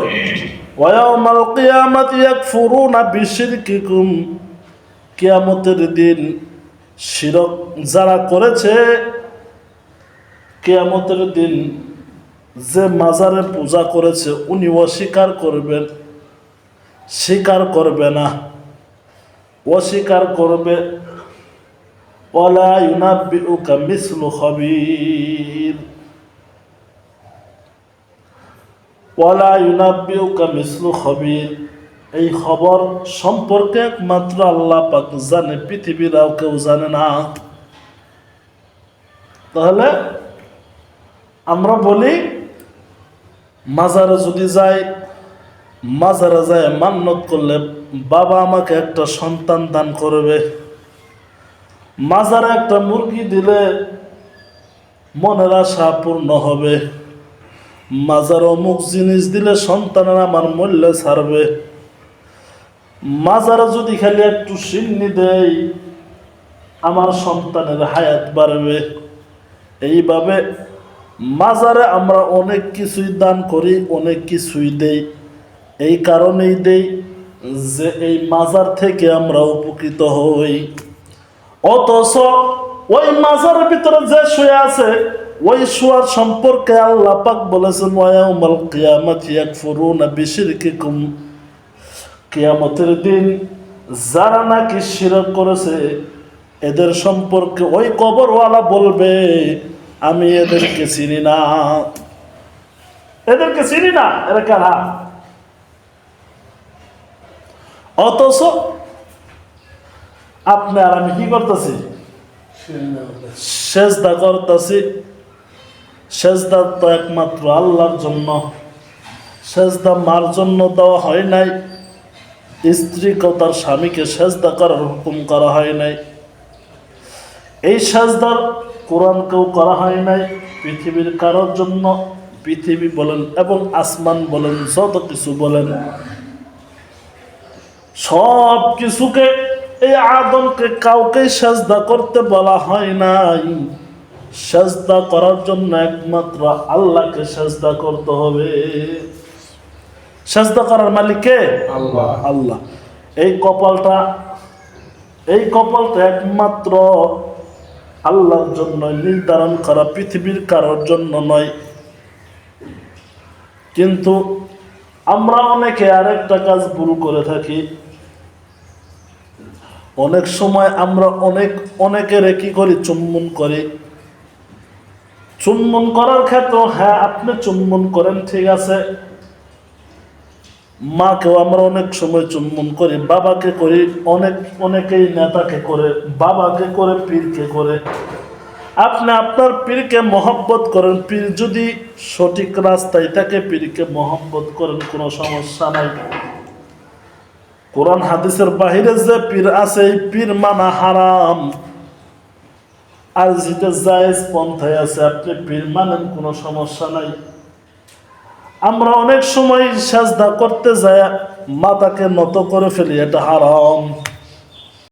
করে। ওয়া ইয়াউমাল কিয়ামাতি ইয়াকফুরুনা বিশিরকিকুম, কিয়ামতের দিন শিরক যারা করেছে, কিয়ামতের দিন যে মাজারে পূজা করেছে উনি অস্বীকার করবেন, স্বীকার করবে না, অস্বীকার করবে। ওয়ালা ইউনাব্বিউকা মিসলু খাবীর, ওয়ালা ইউনাব্বিউকা মিসলু খাবীর, এই খবর সম্পর্কে একমাত্র আল্লাহ পাক জানে, পৃথিবীর আর কেউ জানে না। তাহলে আমরা বলি মাজারে যদি যাই, মাজারে যায় মান্নত করলে বাবা আমাকে একটা সন্তান দান করবে, মাজারে একটা মুরগি দিলে মনের আশা পূর্ণ হবে, মাজার অমুক জিনিস দিলে সন্তানের আমার মূল্য ছাড়বে, মাজারে যদি খালি একটু সিন্নি দেই আমার সন্তানের হায়াত বাড়বে। এইভাবে মাজারে আমরা অনেক কিছুই দান করি, অনেক কিছুই দেই। এই কারণেই দেই যে এই মাজার থেকে আমরা উপকৃত হই। অথচ ওই মাজারের ভিতরে যে শুয়ে আছে ওই শুয়ার সম্পর্কে আল্লাহ পাক বলেছেন ওয়া ইয়াউমাল কিয়ামাতি ইয়াকফুরুনা বিশিরকিকুম, কিয়ামতের দিন যারা নাকি শিরক করেছে এদের সম্পর্কে ওই কবরওয়ালা বলবে আমি এদেরকে চিনি না, এদেরকে চিনি না, এরা কারা? অথচ আপনি আর আমি কি করতেছি? সেজদা করতেছি। সেজদা তো একমাত্র আল্লাহর জন্য, সেজদা মার জন্য দেওয়া হয় নাই, স্ত্রীকেও তার স্বামীকে সেজদা করার হুকুম করা হয় নাই, এই সেজদার কোরআনকেও করা হয় নাই পৃথিবীর কারোর জন্য। পৃথিবী বলেন এবং আসমান বলেন, যত কিছু বলেন, সব কিছুকে, এই আদমকে কাউকে সেজদা করতে বলা হয় নাই। সেজদা করার জন্য একমাত্র আল্লাহকে সেজদা করতে হবে। সেজদা করার মালিক কে? আল্লাহ। আল্লাহ। এই কপালটা একমাত্র আল্লাহর জন্য নির্ধারণ করা, পৃথিবীর কারোর জন্য নয়। কিন্তু আমরা অনেকে আরেকটা কাজ ভুল করে থাকি। অনেক সময় আমরা অনেকের কি করি, চুম্বন করি। চুম্বন করার ক্ষেত্রে হ্যাঁ আপনি চুম্বন করেন, ঠিক আছে, মাকেও আমরা অনেক সময় চুম্বন করি, বাবাকে করি, অনেকেই নেতাকে করে, বাবাকে করে, পীরকে করে। আপনি আপনার পীরকে মহব্বত করেন, পীর যদি সঠিক রাস্তায় থাকে পীরকে মহব্বত করেন, কোনো সমস্যা নাই। কোরআন হাদিসের বাহিরে যে পীর আছে এই পীর মানা হারাম। আর যেটা জায়েজ পন্থায় আছে আপনি পীর মানেন, কোনো সমস্যা নাই। আমরা অনেক সময় সেজদা করতে যায় মাথাকে নত করে ফেলি, এটা হারাম।